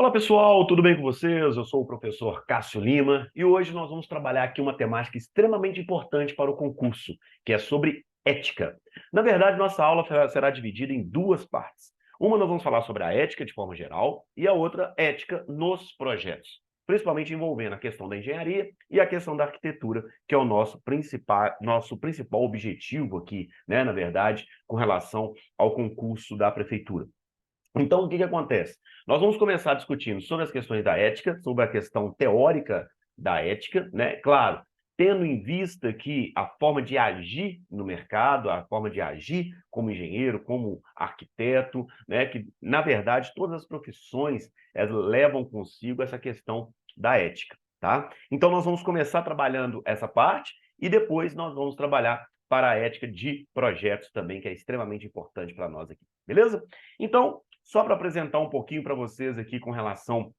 Olá pessoal, tudo bem com vocês? Eu sou o professor Cássio Lima e hoje nós vamos trabalhar aqui uma temática extremamente importante para o concurso, que é sobre ética. Na verdade, nossa aula será dividida em duas partes. Uma nós vamos falar sobre a ética de forma geral e a outra, ética nos projetos, principalmente envolvendo a questão da engenharia e a questão da arquitetura, que é o nosso principal objetivo aqui, né, na verdade, com relação ao concurso da prefeitura. Então, o que acontece? Nós vamos começar discutindo sobre as questões da ética, sobre a questão teórica da ética, né? Claro, tendo em vista que a forma de agir no mercado, a forma de agir como engenheiro, como arquiteto, né? Que, na verdade, todas as profissões elas levam consigo essa questão da ética, tá? Então, nós vamos começar trabalhando essa parte e depois nós vamos trabalhar para a ética de projetos também, que é extremamente importante para nós aqui, beleza? Então, só para apresentar um pouquinho para vocês aqui com relação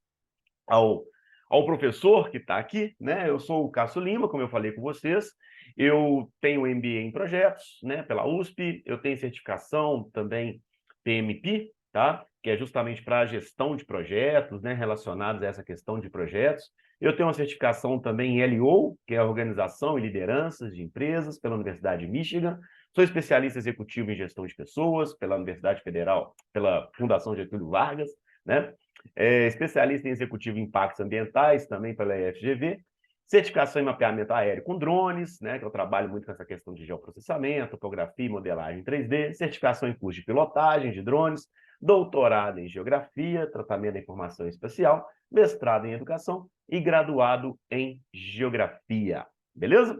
ao, ao professor que está aqui, né? Eu sou o Cássio Lima, como eu falei com vocês. Eu tenho MBA em projetos, né, pela USP. Eu tenho certificação também PMP, tá? Que é justamente para a gestão de projetos, né, relacionados a essa questão de projetos. Eu tenho uma certificação também em LO, que é a Organização e Lideranças de Empresas, pela Universidade de Michigan. Sou especialista executivo em gestão de pessoas pela Universidade Federal, pela Fundação Getúlio Vargas, né? Especialista em executivo em impactos ambientais, também pela FGV, certificação em mapeamento aéreo com drones, né, que eu trabalho muito com essa questão de geoprocessamento, topografia e modelagem 3D, certificação em curso de pilotagem de drones, doutorado em geografia, tratamento da informação espacial, mestrado em educação e graduado em geografia. Beleza?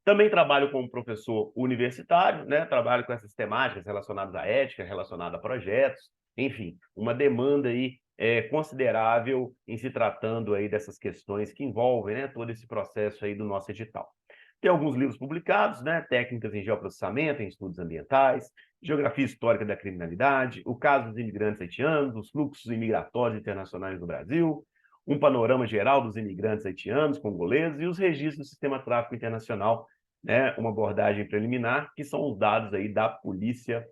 Também trabalho como professor universitário, né? Trabalho com essas temáticas relacionadas à ética, relacionadas a projetos, enfim, uma demanda aí considerável em se tratando aí dessas questões que envolvem, né, todo esse processo aí do nosso edital. Tem alguns livros publicados, né? Técnicas em geoprocessamento, em estudos ambientais, geografia histórica da criminalidade, o caso dos imigrantes haitianos, os fluxos imigratórios internacionais no Brasil, um panorama geral dos imigrantes haitianos, congoleses e os registros do sistema tráfico internacional, né, uma abordagem preliminar, que são os dados aí da Polícia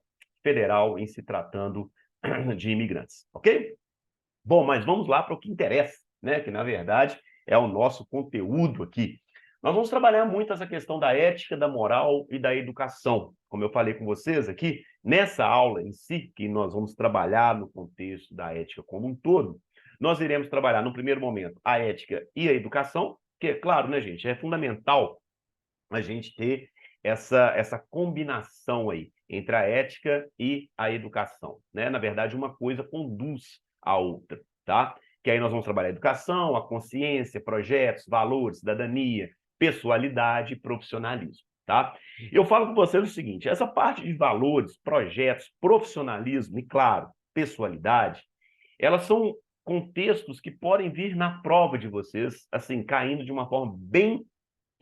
Federal em se tratando de imigrantes, ok? Bom, mas vamos lá para o que interessa, né, que na verdade é o nosso conteúdo aqui. Nós vamos trabalhar muito essa questão da ética, da moral e da educação. Como eu falei com vocês aqui, nessa aula em si, que nós vamos trabalhar no contexto da ética como um todo, nós iremos trabalhar, no primeiro momento, a ética e a educação, que é claro, né, gente, é fundamental a gente ter essa combinação aí entre a ética e a educação, né? Na verdade, uma coisa conduz à outra, tá? Que aí nós vamos trabalhar a educação, a consciência, projetos, valores, cidadania, pessoalidade e profissionalismo, tá? Eu falo com vocês o seguinte, essa parte de valores, projetos, profissionalismo e, claro, pessoalidade, elas são contextos que podem vir na prova de vocês, assim, caindo de uma forma bem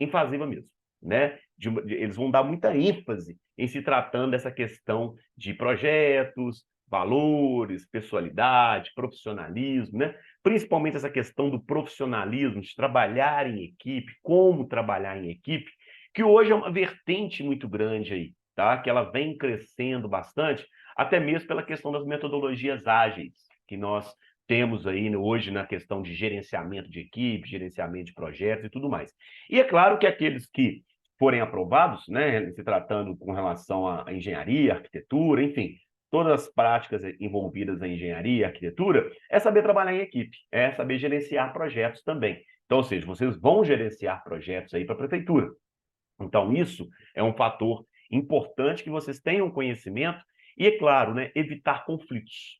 invasiva mesmo, né? Eles vão dar muita ênfase em se tratando dessa questão de projetos, valores, pessoalidade, profissionalismo, né? Principalmente essa questão do profissionalismo, de trabalhar em equipe, como trabalhar em equipe, que hoje é uma vertente muito grande aí, tá? Que ela vem crescendo bastante, até mesmo pela questão das metodologias ágeis, que nós temos aí hoje na questão de gerenciamento de equipe, gerenciamento de projetos e tudo mais. E é claro que aqueles que forem aprovados, né, se tratando com relação à engenharia, arquitetura, enfim, todas as práticas envolvidas na engenharia e arquitetura, é saber trabalhar em equipe, é saber gerenciar projetos também. Então, ou seja, vocês vão gerenciar projetos aí para a prefeitura. Então, isso é um fator importante que vocês tenham conhecimento e, é claro, né, evitar conflitos.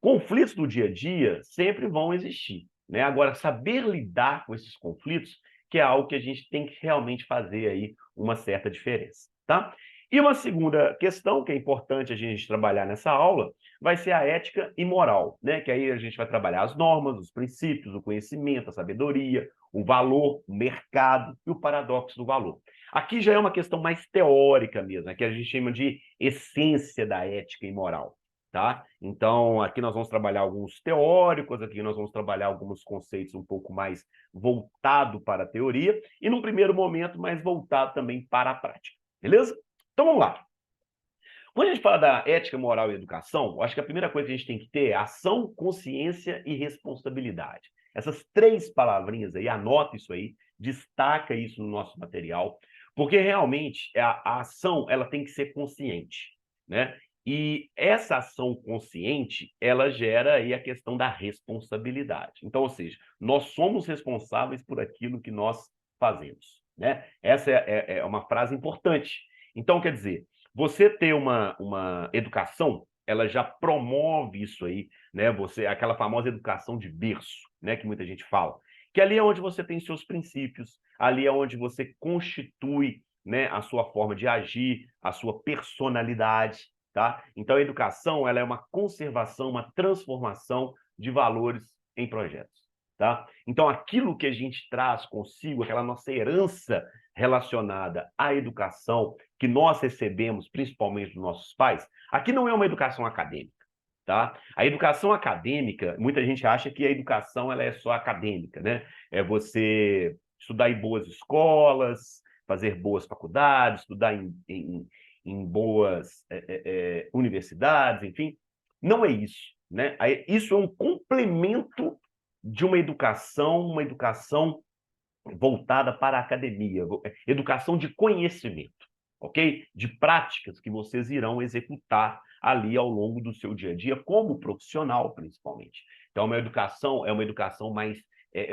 Conflitos do dia a dia sempre vão existir, né? Agora, saber lidar com esses conflitos, que é algo que a gente tem que realmente fazer aí uma certa diferença, tá? E uma segunda questão que é importante a gente trabalhar nessa aula vai ser a ética e moral, né? Que aí a gente vai trabalhar as normas, os princípios, o conhecimento, a sabedoria, o valor, o mercado e o paradoxo do valor. Aqui já é uma questão mais teórica mesmo, né? Que a gente chama de essência da ética e moral. Tá? Então, aqui nós vamos trabalhar alguns teóricos, aqui nós vamos trabalhar alguns conceitos um pouco mais voltado para a teoria e, num primeiro momento, mais voltado também para a prática. Beleza? Então, vamos lá. Quando a gente fala da ética, moral e educação, eu acho que a primeira coisa que a gente tem que ter é ação, consciência e responsabilidade. Essas três palavrinhas aí, anota isso aí, destaca isso no nosso material, porque realmente a ação ela tem que ser consciente, né? E essa ação consciente, ela gera aí a questão da responsabilidade. Então, ou seja, nós somos responsáveis por aquilo que nós fazemos, né? Essa é uma frase importante. Então, quer dizer, você ter uma educação, ela já promove isso aí, né? Você, aquela famosa educação de berço, né? Que muita gente fala. Que ali é onde você tem seus princípios, ali é onde você constitui, né, a sua forma de agir, a sua personalidade, tá? Então a educação, ela é uma conservação, uma transformação de valores em projetos, tá? Então aquilo que a gente traz consigo, aquela nossa herança relacionada à educação que nós recebemos, principalmente dos nossos pais, aqui não é uma educação acadêmica, tá? A educação acadêmica, muita gente acha que a educação ela é só acadêmica, né? É você estudar em boas escolas, fazer boas faculdades, estudar em boas universidades, enfim. Não é isso, né? Isso é um complemento de uma educação voltada para a academia, educação de conhecimento, ok? De práticas que vocês irão executar ali ao longo do seu dia a dia, como profissional, principalmente. Então, é uma educação mais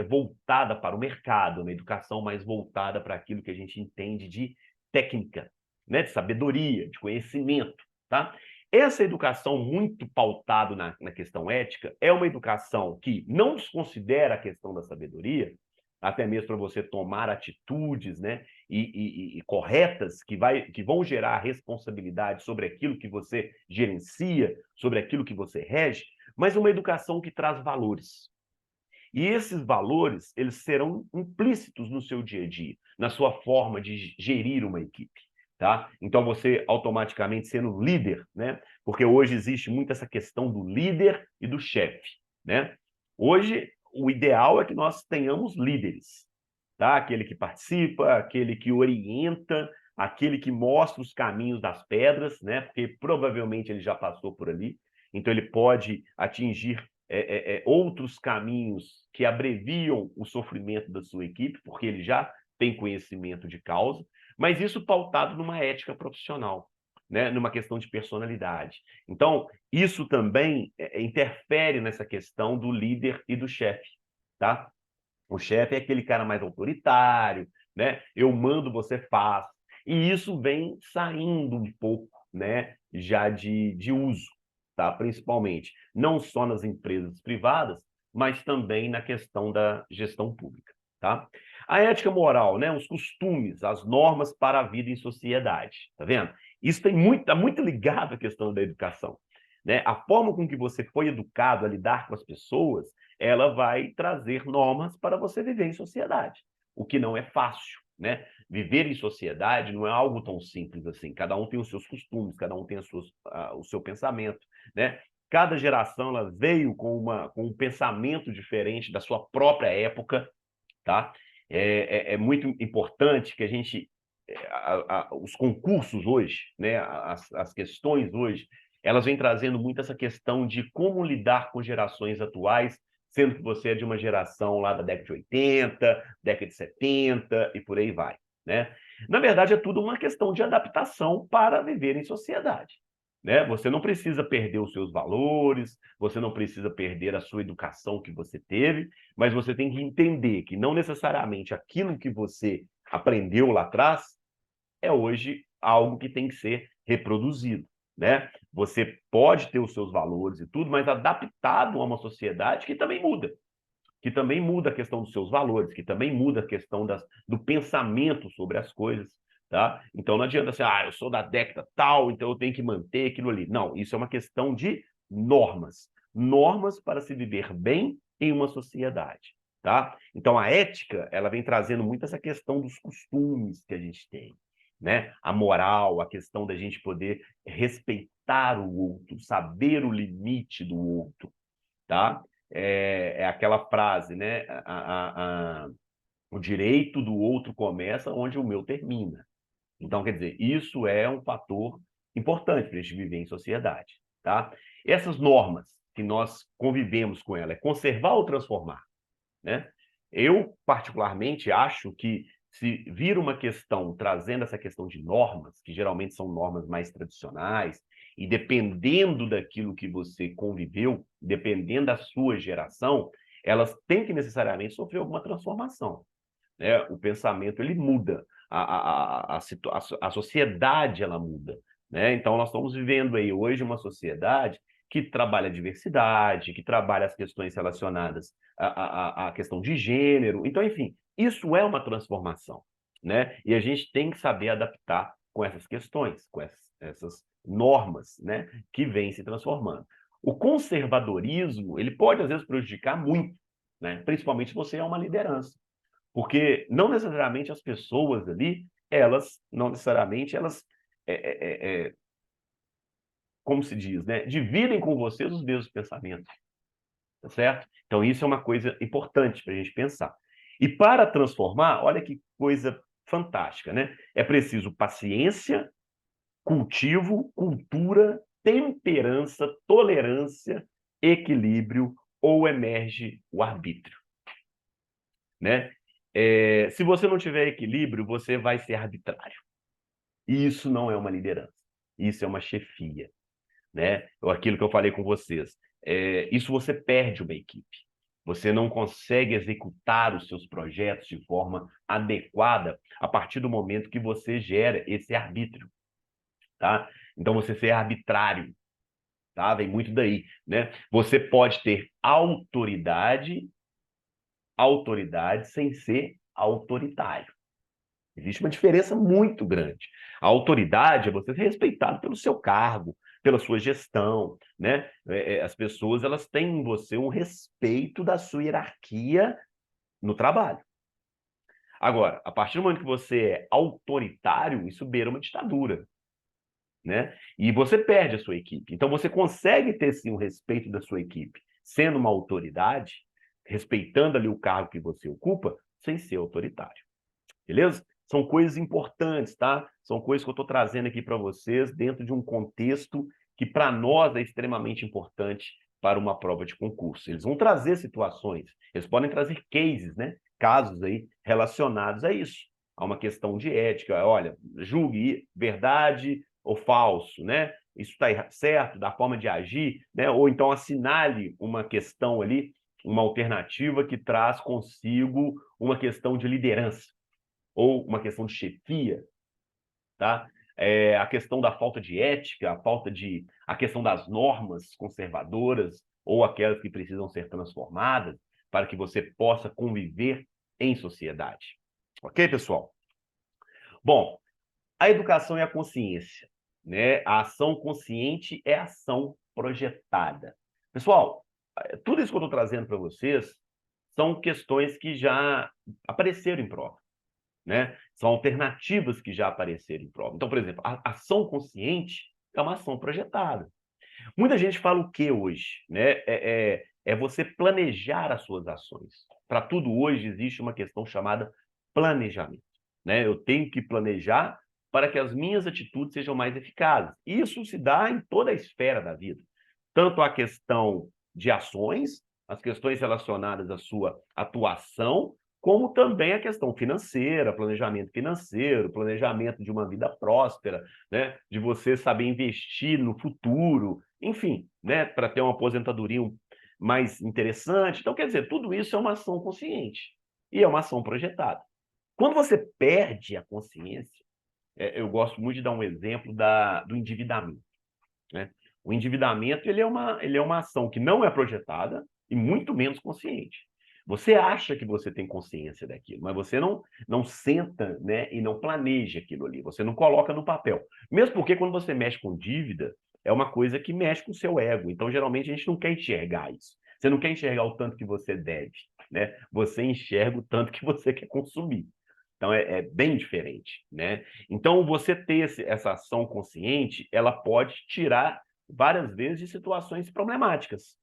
voltada para o mercado, uma educação mais voltada para aquilo que a gente entende de técnica, né? De sabedoria, de conhecimento, tá? Essa educação muito pautada na questão ética é uma educação que não desconsidera a questão da sabedoria, até mesmo para você tomar atitudes, né, e corretas que vão gerar responsabilidade sobre aquilo que você gerencia, sobre aquilo que você rege, mas uma educação que traz valores. E esses valores, eles serão implícitos no seu dia a dia, na sua forma de gerir uma equipe, tá? Então você automaticamente sendo líder, né? Porque hoje existe muito essa questão do líder e do chefe, né? Hoje o ideal é que nós tenhamos líderes, tá? Aquele que participa, aquele que orienta, aquele que mostra os caminhos das pedras, né? Porque provavelmente ele já passou por ali, então ele pode atingir outros caminhos que abreviam o sofrimento da sua equipe, porque ele já tem conhecimento de causa, mas isso pautado numa ética profissional, né? Numa questão de personalidade. Então, isso também interfere nessa questão do líder e do chefe, tá? O chefe é aquele cara mais autoritário, né? Eu mando, você faz. E isso vem saindo um pouco, né? Já de uso, tá? Principalmente, não só nas empresas privadas, mas também na questão da gestão pública, tá? A ética moral, né? Os costumes, as normas para a vida em sociedade, tá vendo? Isso tá muito ligado à questão da educação, né? A forma com que você foi educado a lidar com as pessoas, ela vai trazer normas para você viver em sociedade, o que não é fácil, né? Viver em sociedade não é algo tão simples assim. Cada um tem os seus costumes, cada um tem o seu pensamento, né? Cada geração ela veio com um pensamento diferente da sua própria época, tá? É muito importante que a gente os concursos hoje, né, as questões hoje, elas vêm trazendo muito essa questão de como lidar com gerações atuais, sendo que você é de uma geração lá da década de 80, década de 70 e por aí vai, né? Na verdade, é tudo uma questão de adaptação para viver em sociedade, né? Você não precisa perder os seus valores, você não precisa perder a sua educação que você teve, mas você tem que entender que não necessariamente aquilo que você aprendeu lá atrás é hoje algo que tem que ser reproduzido, né? Você pode ter os seus valores e tudo, mas adaptado a uma sociedade que também muda a questão dos seus valores, que também muda a questão do pensamento sobre as coisas, tá? Então não adianta assim, eu sou da década tal, então eu tenho que manter aquilo ali. Não, isso é uma questão de normas. Normas para se viver bem em uma sociedade, tá? Então a ética, ela vem trazendo muito essa questão dos costumes que a gente tem, né? A moral, a questão da gente poder respeitar o outro, saber o limite do outro, tá? É aquela frase, né? O direito do outro começa onde o meu termina. Então, quer dizer, isso é um fator importante para a gente viver em sociedade, tá? Essas normas que nós convivemos com ela, é conservar ou transformar, né? Eu, particularmente, acho que se vir uma questão trazendo essa questão de normas, que geralmente são normas mais tradicionais, e dependendo daquilo que você conviveu, dependendo da sua geração, elas têm que necessariamente sofrer alguma transformação, né? O pensamento ele muda, a sociedade ela muda, né? Então nós estamos vivendo aí hoje uma sociedade que trabalha a diversidade, que trabalha as questões relacionadas à questão de gênero. Então, enfim, isso é uma transformação, né? E a gente tem que saber adaptar com essas questões, com essas normas, né, que vêm se transformando. O conservadorismo, ele pode às vezes prejudicar muito, né? Principalmente se você é uma liderança. Porque não necessariamente as pessoas ali, elas, não necessariamente, elas, é, é, é, como se diz, né? Dividem com vocês os mesmos pensamentos, tá certo? Então isso é uma coisa importante para a gente pensar. E para transformar, olha que coisa fantástica, né? É preciso paciência, cultivo, cultura, temperança, tolerância, equilíbrio ou emerge o arbítrio, né? Se você não tiver equilíbrio, você vai ser arbitrário. E isso não é uma liderança. Isso é uma chefia, né? Ou aquilo que eu falei com vocês. Isso você perde uma equipe. Você não consegue executar os seus projetos de forma adequada a partir do momento que você gera esse arbítrio, tá? Então você ser arbitrário, tá? Vem muito daí, né? Você pode ter autoridade sem ser autoritário. Existe uma diferença muito grande. A autoridade é você ser respeitado pelo seu cargo, pela sua gestão, né? As pessoas elas têm em você um respeito da sua hierarquia no trabalho. Agora, a partir do momento que você é autoritário, isso beira uma ditadura, né? E você perde a sua equipe. Então você consegue ter sim o respeito da sua equipe, sendo uma autoridade, respeitando ali o cargo que você ocupa, sem ser autoritário. Beleza? São coisas importantes, tá? São coisas que eu estou trazendo aqui para vocês dentro de um contexto que para nós é extremamente importante para uma prova de concurso. Eles vão trazer situações, eles podem trazer cases, né? Casos aí relacionados a isso, a uma questão de ética. Olha, julgue verdade ou falso, né? Isso está certo, da forma de agir, né? Ou então assinale uma questão ali, uma alternativa que traz consigo uma questão de liderança ou uma questão de chefia, tá? A questão da falta de ética, a questão das normas conservadoras ou aquelas que precisam ser transformadas para que você possa conviver em sociedade. Ok, pessoal? Bom, a educação e a consciência, né? A ação consciente é ação projetada. Pessoal, tudo isso que eu estou trazendo para vocês são questões que já apareceram em prova, né? São alternativas que já apareceram em prova. Então, por exemplo, a ação consciente é uma ação projetada. Muita gente fala o que hoje, né? É você planejar as suas ações. Para tudo hoje existe uma questão chamada planejamento, né? Eu tenho que planejar para que as minhas atitudes sejam mais eficazes. Isso se dá em toda a esfera da vida. Tanto a questão de ações, as questões relacionadas à sua atuação, como também a questão financeira, planejamento de uma vida próspera, né? De você saber investir no futuro, enfim, né? Para ter uma aposentadoria mais interessante. Então, quer dizer, tudo isso é uma ação consciente e é uma ação projetada. Quando você perde a consciência, eu gosto muito de dar um exemplo do endividamento, né? O endividamento ele é uma ação que não é projetada e muito menos consciente. Você acha que você tem consciência daquilo, mas você não senta, né, e não planeja aquilo ali. Você não coloca no papel. Mesmo porque quando você mexe com dívida, é uma coisa que mexe com o seu ego. Então, geralmente, a gente não quer enxergar isso. Você não quer enxergar o tanto que você deve, né? Você enxerga o tanto que você quer consumir. Então, é bem diferente, né? Então, você ter essa ação consciente, ela pode tirar várias vezes de situações problemáticas,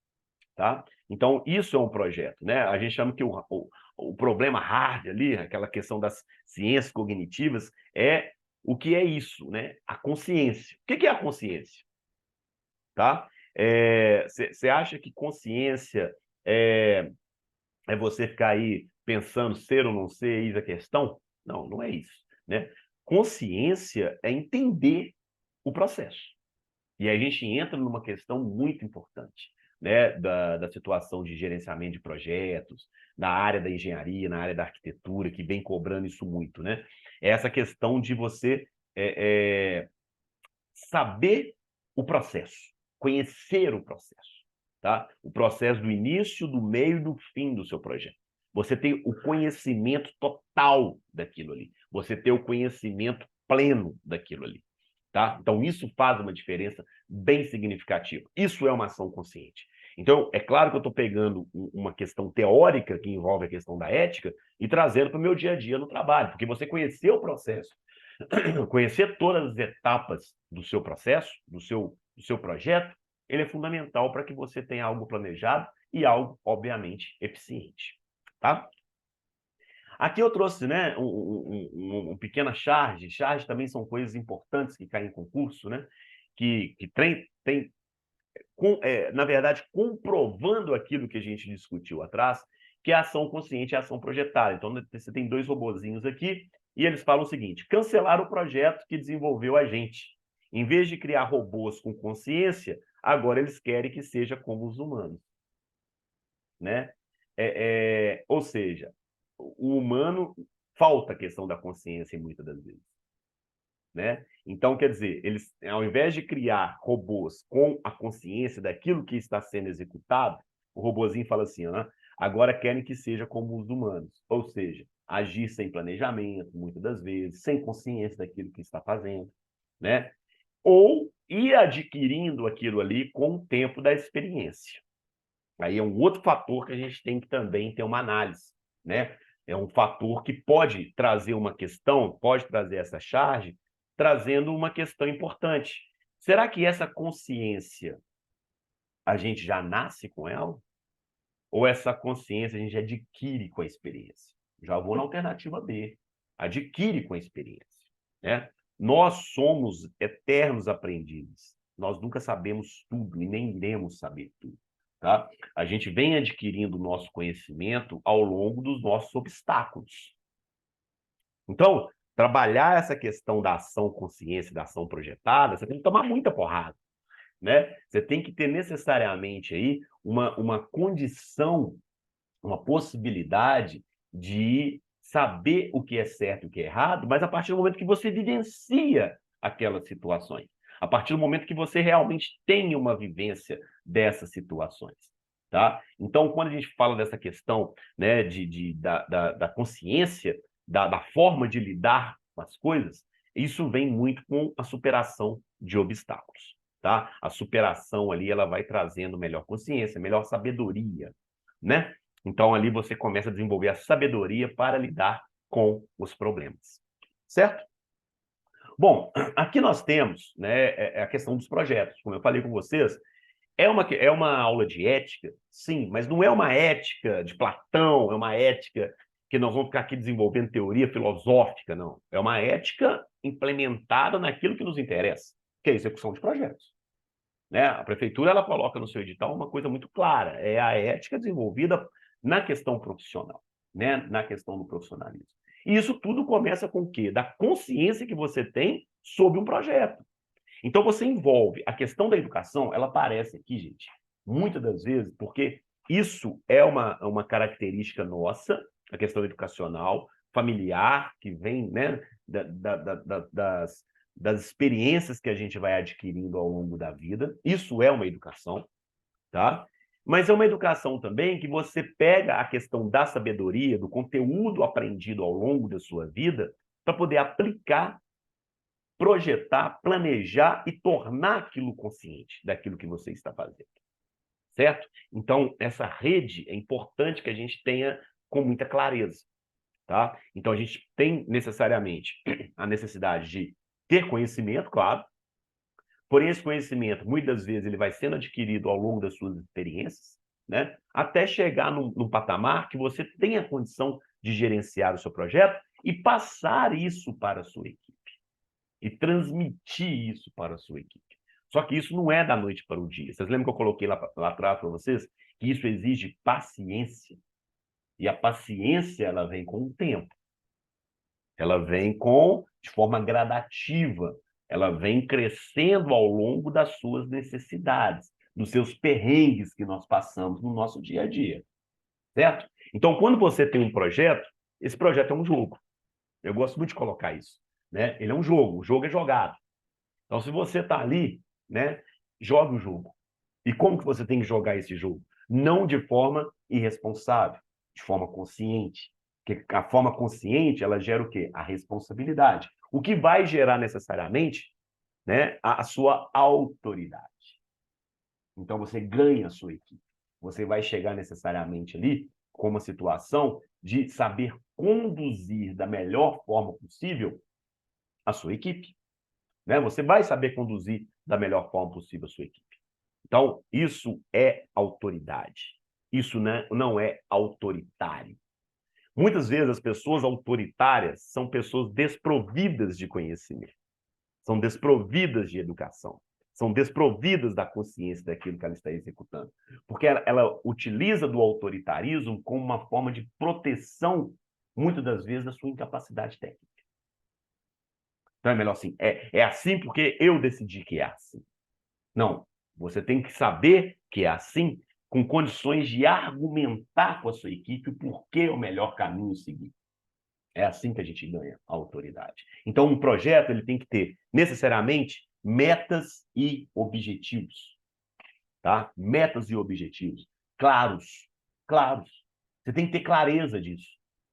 tá? Então, isso é um projeto, né? A gente chama que o problema hard ali, aquela questão das ciências cognitivas, é o que é isso, né? A consciência. O que é a consciência? Tá? Você acha que consciência é você ficar aí pensando ser ou não ser, eis a questão? Não, não é isso, né? Consciência é entender o processo. E aí a gente entra numa questão muito importante, né, da situação de gerenciamento de projetos, na área da engenharia, na área da arquitetura, que vem cobrando isso muito, né? É essa questão de você saber o processo, conhecer o processo, tá? O processo do início, do meio e do fim do seu projeto. Você tem o conhecimento total daquilo ali. Você tem o conhecimento pleno daquilo ali. Tá? Então, isso faz uma diferença bem significativa. Isso é uma ação consciente. Então, é claro que eu estou pegando uma questão teórica que envolve a questão da ética e trazendo para o meu dia a dia no trabalho, porque você conhecer o processo, conhecer todas as etapas do seu processo, do seu projeto, ele é fundamental para que você tenha algo planejado e algo, obviamente, eficiente. Tá? Aqui eu trouxe, né, uma pequena charge. Charge também são coisas importantes que caem em concurso, né? Que tem na verdade, comprovando aquilo que a gente discutiu atrás, que é a ação consciente e a ação projetada. Então, você tem dois robozinhos aqui, e eles falam o seguinte: cancelar o projeto que desenvolveu a gente. Em vez de criar robôs com consciência, agora eles querem que seja como os humanos, né? Ou seja, o humano falta a questão da consciência muitas das vezes, né? Então, quer dizer, eles, ao invés de criar robôs com a consciência daquilo que está sendo executado, o robozinho fala assim, agora querem que seja como os humanos, ou seja, agir sem planejamento, muitas das vezes, sem consciência daquilo que está fazendo, né? Ou ir adquirindo aquilo ali com o tempo da experiência. Aí é um outro fator que a gente tem que também ter uma análise, né? É um fator que pode trazer uma questão, pode trazer essa charge, trazendo uma questão importante. Será que essa consciência a gente já nasce com ela? Ou essa consciência a gente adquire com a experiência? Já vou na alternativa B. Adquire com a experiência, né? Nós somos eternos aprendizes. Nós nunca sabemos tudo e nem iremos saber tudo. Tá? A gente vem adquirindo o nosso conhecimento ao longo dos nossos obstáculos. Então, trabalhar essa questão da ação consciência, da ação projetada, você tem que tomar muita porrada, né? Você tem que ter necessariamente aí uma condição, uma possibilidade de saber o que é certo e o que é errado, mas a partir do momento que você vivencia aquelas situações, a partir do momento que você realmente tem uma vivência dessas situações. Tá? Então, quando a gente fala dessa questão, né, da consciência, da forma de lidar com as coisas, isso vem muito com a superação de obstáculos. Tá? A superação ali ela vai trazendo melhor consciência, melhor sabedoria, né? Então ali você começa a desenvolver a sabedoria para lidar com os problemas, certo? Bom, aqui nós temos, né, a questão dos projetos. Como eu falei com vocês, é uma aula de ética, sim, mas não é uma ética de Platão, é uma ética que nós vamos ficar aqui desenvolvendo teoria filosófica, não. É uma ética implementada naquilo que nos interessa, que é a execução de projetos. Né? A prefeitura ela coloca no seu edital uma coisa muito clara, é a ética desenvolvida na questão profissional, né? Na questão do profissionalismo. E isso tudo começa com o quê? Da consciência que você tem sobre um projeto. Então você envolve a questão da educação, ela aparece aqui, gente, muitas das vezes, porque isso é uma característica nossa, a questão educacional, familiar, que vem, né, das experiências que a gente vai adquirindo ao longo da vida. Isso é uma educação, tá? Mas é uma educação também que você pega a questão da sabedoria, do conteúdo aprendido ao longo da sua vida, para poder aplicar, projetar, planejar e tornar aquilo consciente daquilo que você está fazendo, certo? Então, essa rede é importante que a gente tenha com muita clareza, tá? Então, a gente tem necessariamente a necessidade de ter conhecimento, claro, porém esse conhecimento, muitas vezes, ele vai sendo adquirido ao longo das suas experiências, né? Até chegar num patamar que você tenha condição de gerenciar o seu projeto e passar isso para a sua equipe. e transmitir isso para a sua equipe. Só que isso não é da noite para o dia. Vocês lembram que eu coloquei lá atrás para vocês que isso exige paciência. E a paciência, ela vem com o tempo. Ela vem de forma gradativa. Ela vem crescendo ao longo das suas necessidades, dos seus perrengues que nós passamos no nosso dia a dia. Certo? Então, quando você tem um projeto, esse projeto é um jogo. Eu gosto muito de colocar isso. Né? Ele é um jogo, o jogo é jogado. Então, se você está ali, né, joga o jogo. E como que você tem que jogar esse jogo? Não de forma irresponsável, de forma consciente. Porque a forma consciente, ela gera o quê? A responsabilidade. O que vai gerar necessariamente, né, a sua autoridade. Então, você ganha a sua equipe. Você vai chegar necessariamente ali com uma situação de saber conduzir da melhor forma possível a sua equipe. Né? Você vai saber conduzir da melhor forma possível a sua equipe. Então, isso é autoridade. Isso não é autoritário. Muitas vezes as pessoas autoritárias são pessoas desprovidas de conhecimento, são desprovidas de educação, são desprovidas da consciência daquilo que ela está executando. Porque ela utiliza do autoritarismo como uma forma de proteção, muitas das vezes, da sua incapacidade técnica. Então é melhor assim, é assim porque eu decidi que é assim. Não, você tem que saber que é assim, com condições de argumentar com a sua equipe o porquê é o melhor caminho a seguir. É assim que a gente ganha a autoridade. Então, um projeto ele tem que ter, necessariamente, metas e objetivos. Tá? Metas e objetivos. Claros. Claros. Você tem que ter clareza disso.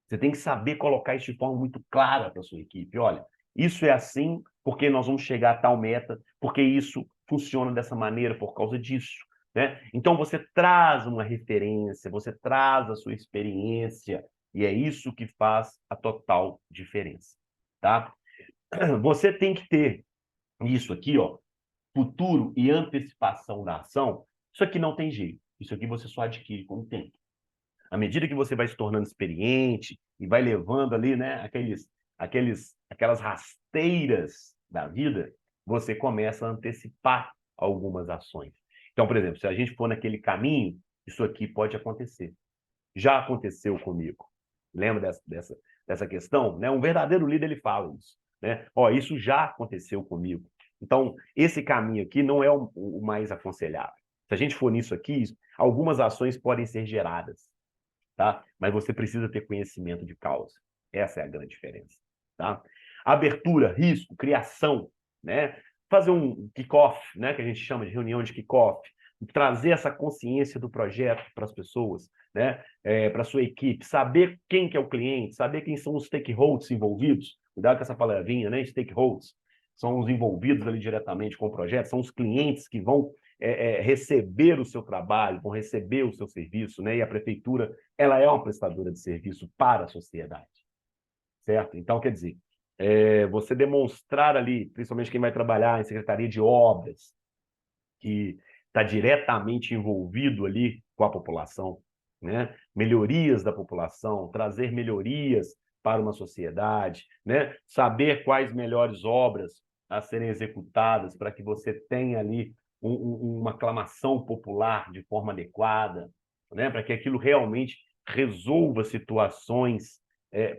Você tem que saber colocar isso de forma muito clara para a sua equipe. Olha, isso é assim porque nós vamos chegar a tal meta, porque isso funciona dessa maneira por causa disso. Né? Então, você traz uma referência, você traz a sua experiência, e é isso que faz a total diferença. Tá? Você tem que ter isso aqui, ó, futuro e antecipação da ação. Isso aqui não tem jeito. Isso aqui você só adquire com o tempo. À medida que você vai se tornando experiente e vai levando ali, né, aquelas rasteiras da vida, você começa a antecipar algumas ações. Então, por exemplo, se a gente for naquele caminho, isso aqui pode acontecer. Já aconteceu comigo. Lembra dessa questão? Né? Um verdadeiro líder, ele fala isso. Né? Ó, isso já aconteceu comigo. Então, esse caminho aqui não é o mais aconselhável. Se a gente for nisso aqui, algumas ações podem ser geradas, tá? Mas você precisa ter conhecimento de causa. Essa é a grande diferença, tá? Abertura, risco, criação, né? Fazer um kick-off, né? Que a gente chama de reunião de kick-off, trazer essa consciência do projeto para as pessoas, né? Para a sua equipe, saber quem que é o cliente, saber quem são os stakeholders envolvidos. Cuidado com essa palavrinha, né? Stakeholders são os envolvidos ali diretamente com o projeto, são os clientes que vão receber o seu trabalho, vão receber o seu serviço, né? E a prefeitura, ela é uma prestadora de serviço para a sociedade, certo? Então, quer dizer, você demonstrar ali, principalmente quem vai trabalhar em secretaria de obras, que está diretamente envolvido ali com a população, né? Melhorias da população, trazer melhorias para uma sociedade, né? Saber quais melhores obras a serem executadas para que você tenha ali uma aclamação popular de forma adequada, né? Para que aquilo realmente resolva situações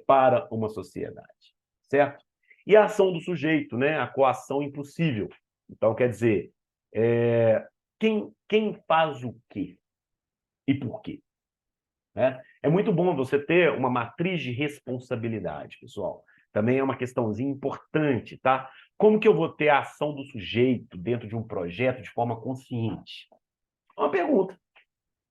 para uma sociedade, certo? E a ação do sujeito, né? A coação impossível. Então, quer dizer, quem faz o quê e por quê? Né? É muito bom você ter uma matriz de responsabilidade, pessoal. Também é uma questãozinha importante, tá? Como que eu vou ter a ação do sujeito dentro de um projeto de forma consciente? É uma pergunta.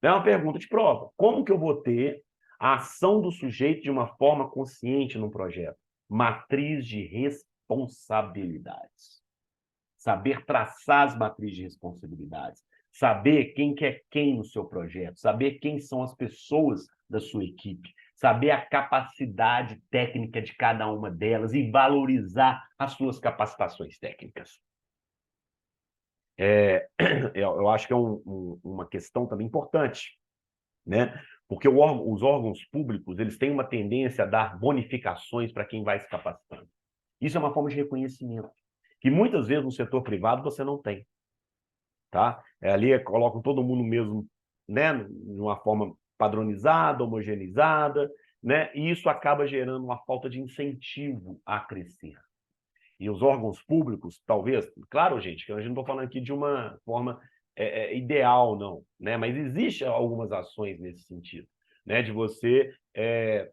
É uma pergunta de prova. Como que eu vou ter a ação do sujeito de uma forma consciente num projeto? Matriz de responsabilidades. Saber traçar as matrizes de responsabilidades, saber quem que é quem no seu projeto, saber quem são as pessoas da sua equipe, saber a capacidade técnica de cada uma delas e valorizar as suas capacitações técnicas. Eu acho que é uma questão também importante, né? Porque os órgãos públicos eles têm uma tendência a dar bonificações para quem vai se capacitando. Isso é uma forma de reconhecimento. que muitas vezes no setor privado você não tem, tá? Ali colocam todo mundo mesmo, né, de uma forma padronizada, homogeneizada, né? E isso acaba gerando uma falta de incentivo a crescer. E os órgãos públicos, talvez, claro, gente, que a gente não está falando aqui de uma forma ideal, não, né? Mas existem algumas ações nesse sentido, né? De você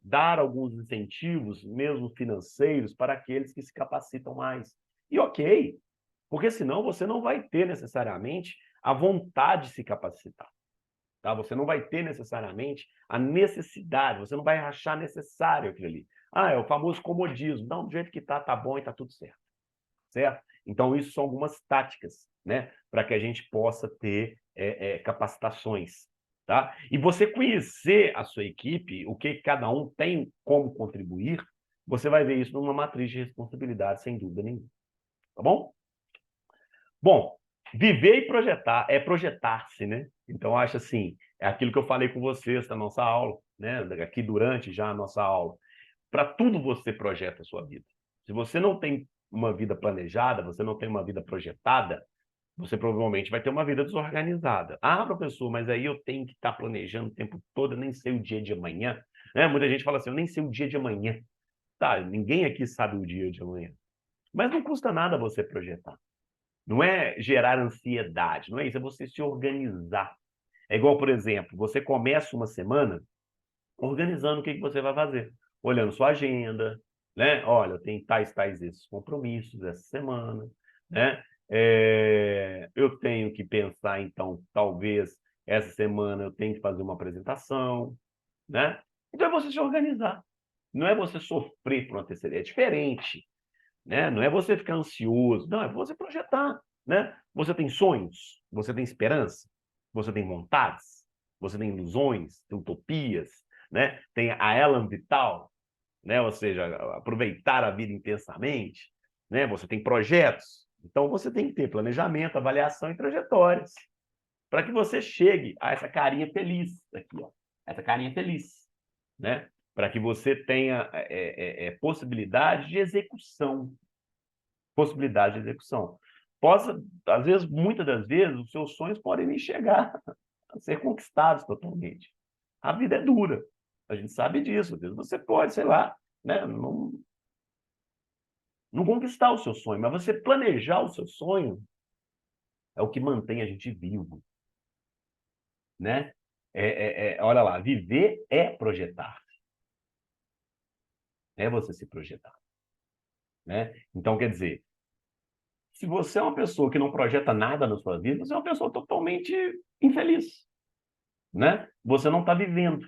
dar alguns incentivos, mesmo financeiros, para aqueles que se capacitam mais. E ok, porque senão você não vai ter necessariamente a vontade de se capacitar. Tá? Você não vai ter necessariamente a necessidade, você não vai achar necessário aquilo ali. Ah, é o famoso comodismo. Não, do jeito que tá bom e tá tudo certo. Certo? Então, isso são algumas táticas, né? Para que a gente possa ter capacitações. Tá? E você conhecer a sua equipe, o que cada um tem como contribuir, você vai ver isso numa matriz de responsabilidade, sem dúvida nenhuma. Tá bom? Bom, viver e projetar é projetar-se, né? Então, acho assim, é aquilo que eu falei com vocês na nossa aula, né? Aqui durante já a nossa aula. Para tudo você projeta a sua vida. Se você não tem uma vida planejada, você não tem uma vida projetada, você provavelmente vai ter uma vida desorganizada. Ah, professor, mas aí eu tenho que estar planejando o tempo todo, eu nem sei o dia de amanhã. Né? Muita gente fala assim, eu nem sei o dia de amanhã. Tá, ninguém aqui sabe o dia de amanhã. Mas não custa nada você projetar. Não é gerar ansiedade, não é isso, é você se organizar. É igual, por exemplo, você começa uma semana organizando o que você vai fazer, olhando sua agenda, né? Olha, eu tenho tais esses compromissos essa semana, né? Eu tenho que pensar, então, talvez essa semana eu tenho que fazer uma apresentação, né? Então é você se organizar, não é você sofrer por antecedência, é diferente, né? Não é você ficar ansioso, não, é você projetar, né? Você tem sonhos, você tem esperança, você tem vontades, você tem ilusões, tem utopias, né? Tem a Elan Vital, né? Ou seja, aproveitar a vida intensamente, né? Você tem projetos, então você tem que ter planejamento, avaliação e trajetórias para que você chegue a essa carinha feliz aqui, ó, essa carinha feliz, né? Para que você tenha possibilidade de execução, possibilidade de execução. Possa, às vezes, muitas das vezes, os seus sonhos podem nem chegar a ser conquistados totalmente. A vida é dura, a gente sabe disso. Às vezes você pode, sei lá, né, não conquistar o seu sonho, mas você planejar o seu sonho é o que mantém a gente vivo, né? Olha lá, viver é projetar, é você se projetar, né? Então, quer dizer, se você é uma pessoa que não projeta nada na sua vida, você é uma pessoa totalmente infeliz, né? Você não está vivendo,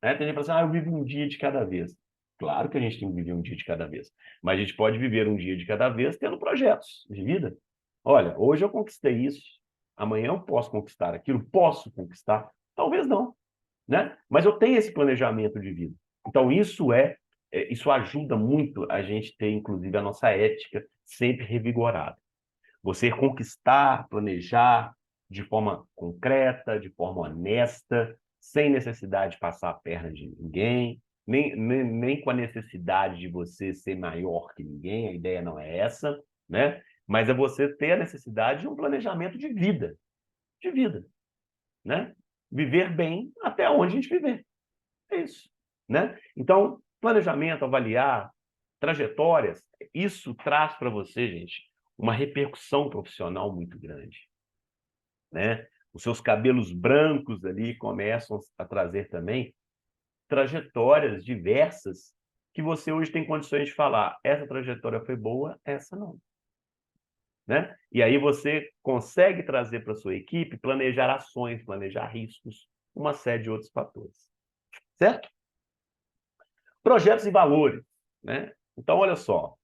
né? Tem gente que fala assim, eu vivo um dia de cada vez. Claro que a gente tem que viver um dia de cada vez, mas a gente pode viver um dia de cada vez tendo projetos de vida. Olha, hoje eu conquistei isso, amanhã eu posso conquistar aquilo, posso conquistar, talvez não, né? Mas eu tenho esse planejamento de vida. Então isso ajuda muito a gente ter, inclusive, a nossa ética sempre revigorada. Você conquistar, planejar de forma concreta, de forma honesta, sem necessidade de passar a perna de ninguém, nem com a necessidade de você ser maior que ninguém, a ideia não é essa, né? Mas é você ter a necessidade de um planejamento de vida, né? Viver bem até onde a gente viver. É isso, né? Então, planejamento, avaliar, trajetórias, isso traz para você, gente, uma repercussão profissional muito grande, né? Os seus cabelos brancos ali começam a trazer também trajetórias diversas que você hoje tem condições de falar, essa trajetória foi boa, essa não, né? E aí você consegue trazer para sua equipe, planejar ações, planejar riscos, uma série de outros fatores, certo? Projetos e valores, né? Então, olha só,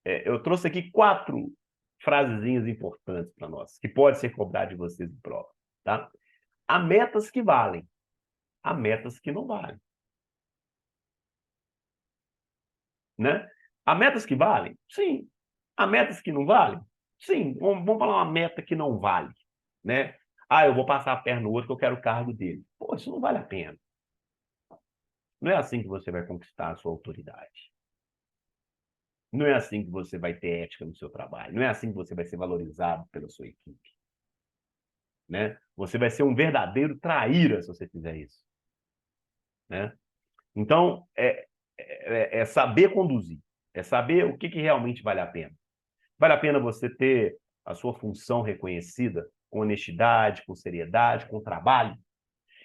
eu trouxe aqui 4 frasezinhas importantes para nós, que pode ser cobrado de vocês em prova, tá? Há metas que valem, há metas que não valem, né? Há metas que valem? Sim. Há metas que não valem? Sim. Vamos falar uma meta que não vale, né? Ah, eu vou passar a perna no outro que eu quero o cargo dele. Pô, isso não vale a pena. Não é assim que você vai conquistar a sua autoridade. Não é assim que você vai ter ética no seu trabalho. Não é assim que você vai ser valorizado pela sua equipe, né? Você vai ser um verdadeiro traíra se você fizer isso, né? Então, é saber conduzir, é saber o que realmente vale a pena. Vale a pena você ter a sua função reconhecida com honestidade, com seriedade, com trabalho,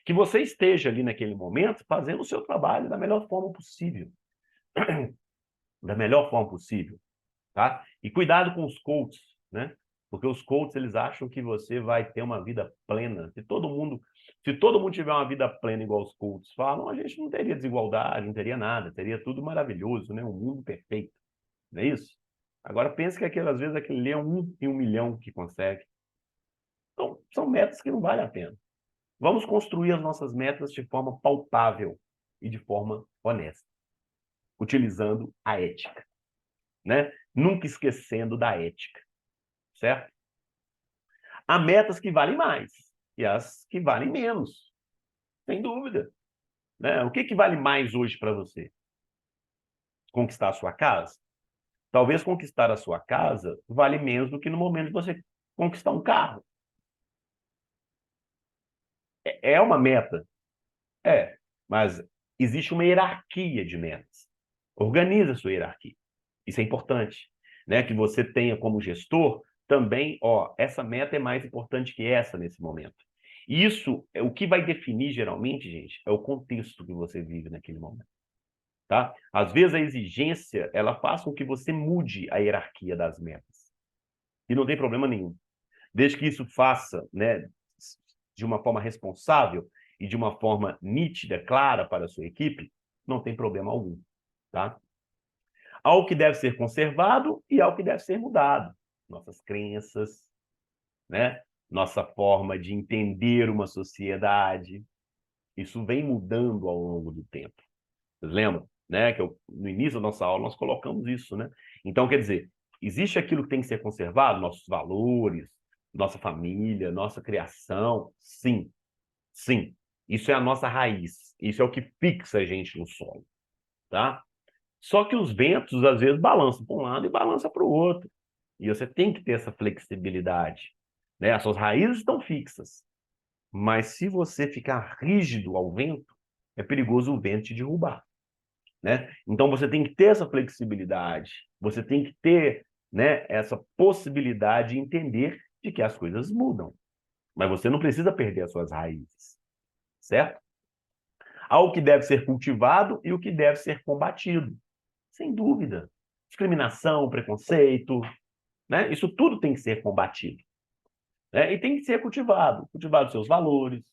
que você esteja ali naquele momento fazendo o seu trabalho da melhor forma possível, da melhor forma possível, tá? E cuidado com os coaches, né? Porque os coaches, eles acham que você vai ter uma vida plena. Se todo mundo tiver uma vida plena igual os coaches falam, a gente não teria desigualdade, não teria nada, teria tudo maravilhoso, né? Um mundo perfeito, não é isso? Agora pense que às vezes aquele ali é 1 em 1 milhão que consegue. Então, são metas que não valem a pena. Vamos construir as nossas metas de forma palpável e de forma honesta, utilizando a ética, né? Nunca esquecendo da ética, certo? Há metas que valem mais e as que valem menos, sem dúvida, né? O que vale mais hoje para você? Conquistar a sua casa? Talvez conquistar a sua casa vale menos do que no momento de você conquistar um carro. É uma meta? É, mas existe uma hierarquia de metas. Organiza a sua hierarquia. Isso é importante, né? Que você tenha como gestor também, ó, essa meta é mais importante que essa nesse momento. E isso é o que vai definir geralmente, gente, é o contexto que você vive naquele momento, tá? Às vezes a exigência, ela faz com que você mude a hierarquia das metas. E não tem problema nenhum. Desde que isso faça, né, de uma forma responsável e de uma forma nítida, clara para a sua equipe, não tem problema algum, tá? Ao que deve ser conservado e ao que deve ser mudado. Nossas crenças, né? Nossa forma de entender uma sociedade. Isso vem mudando ao longo do tempo. Vocês lembram, né? No início da nossa aula nós colocamos isso, né? Então, quer dizer, existe aquilo que tem que ser conservado, nossos valores, nossa família, nossa criação. Sim, sim. Isso é a nossa raiz. Isso é o que fixa a gente no solo, tá? Só que os ventos, às vezes, balançam para um lado e balançam para o outro. E você tem que ter essa flexibilidade, né? As suas raízes estão fixas. Mas se você ficar rígido ao vento, é perigoso o vento te derrubar, né? Então você tem que ter essa flexibilidade, você tem que ter, né, essa possibilidade de entender de que as coisas mudam. Mas você não precisa perder as suas raízes, certo? Há o que deve ser cultivado e o que deve ser combatido. Sem dúvida. Discriminação, preconceito, né? Isso tudo tem que ser combatido, né? E tem que ser cultivado. Cultivado os seus valores,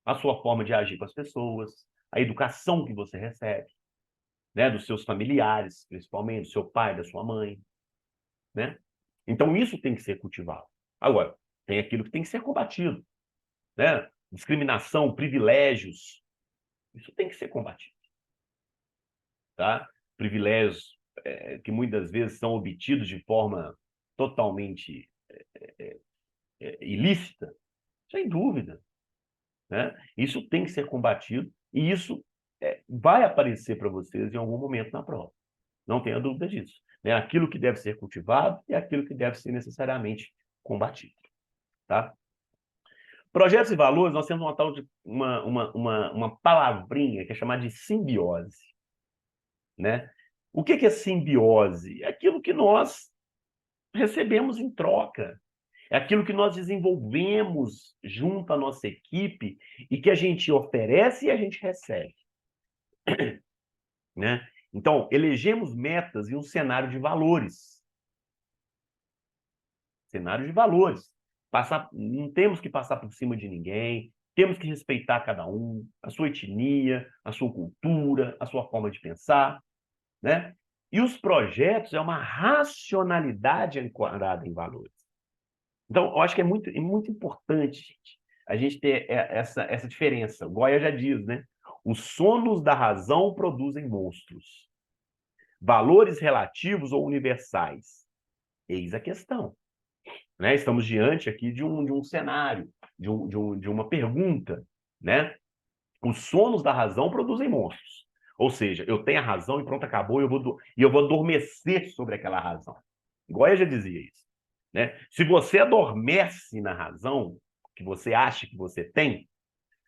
a sua forma de agir com as pessoas, a educação que você recebe, né? Dos seus familiares, principalmente, do seu pai, da sua mãe, né? Então, isso tem que ser cultivado. Agora, tem aquilo que tem que ser combatido, né? Discriminação, privilégios, isso tem que ser combatido, tá? Privilégios que muitas vezes são obtidos de forma totalmente ilícita, sem dúvida, né? Isso tem que ser combatido e isso vai aparecer para vocês em algum momento na prova. Não tenha dúvida disso, né? Aquilo que deve ser cultivado e aquilo que deve ser necessariamente combatido, tá? Projetos e valores, nós temos uma tal de uma palavrinha que é chamada de simbiose, né? O que é simbiose? É aquilo que nós recebemos em troca. É aquilo que nós desenvolvemos junto à nossa equipe e que a gente oferece e a gente recebe, né? Então, elegemos metas e um cenário de valores. Cenário de valores. Não temos que passar por cima de ninguém, temos que respeitar cada um, a sua etnia, a sua cultura, a sua forma de pensar, né? E os projetos é uma racionalidade enquadrada em valores. Então, eu acho que é muito importante, gente, a gente ter essa diferença. O Goya já diz, né? Os sonos da razão produzem monstros. Valores relativos ou universais? Eis a questão, né? Estamos diante aqui de um cenário, de uma pergunta, né? Os sonos da razão produzem monstros. Ou seja, eu tenho a razão e pronto, acabou, e eu vou adormecer sobre aquela razão. Igual eu já dizia isso. Né? Se você adormece na razão que você acha que você tem,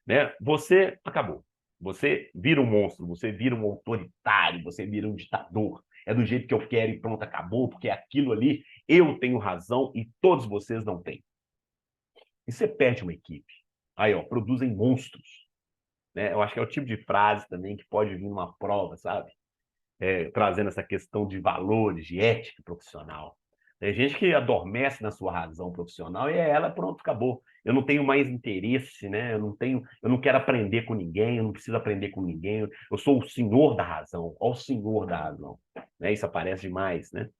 né, você acabou. Você vira um monstro, você vira um autoritário, você vira um ditador. É do jeito que eu quero e pronto, acabou, porque aquilo ali eu tenho razão e todos vocês não têm. E você perde uma equipe. Aí, ó, produzem monstros. Né? Eu acho que é o tipo de frase também que pode vir numa prova, sabe? Trazendo essa questão de valores, de ética profissional. Tem gente que adormece na sua razão profissional e é ela, pronto, acabou. Eu não tenho mais interesse, né? Eu não quero aprender com ninguém, eu não preciso aprender com ninguém. Eu sou o senhor da razão, ó, o senhor da razão. Né? Isso aparece demais, né?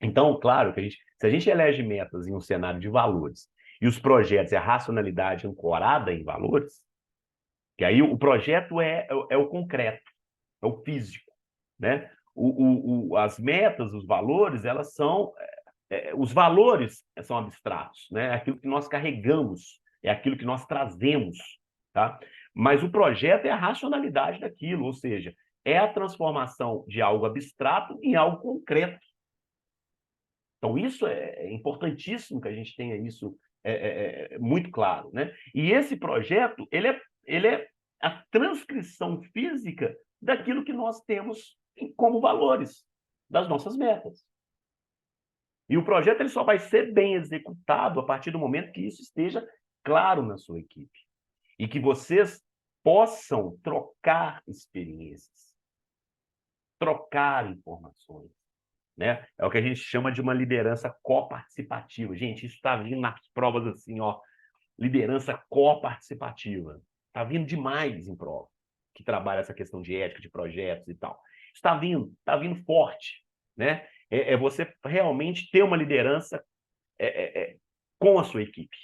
Então, claro que se a gente elege metas em um cenário de valores e os projetos é a racionalidade ancorada em valores, que aí o projeto é o concreto, é o físico, né? As metas, os valores, elas são os valores são abstratos, né? É aquilo que nós carregamos, é aquilo que nós trazemos, tá? Mas o projeto é a racionalidade daquilo, ou seja, é a transformação de algo abstrato em algo concreto. Então, isso é importantíssimo que a gente tenha isso muito claro, né? E esse projeto, ele é a transcrição física daquilo que nós temos como valores, das nossas metas. E o projeto ele só vai ser bem executado a partir do momento que isso esteja claro na sua equipe. E que vocês possam trocar experiências, trocar informações. Né? É o que a gente chama de uma liderança coparticipativa. Gente, isso está vindo nas provas assim, ó, liderança coparticipativa. Está vindo demais em prova, que trabalha essa questão de ética, de projetos e tal. Está vindo forte. Né? É você realmente ter uma liderança com a sua equipe.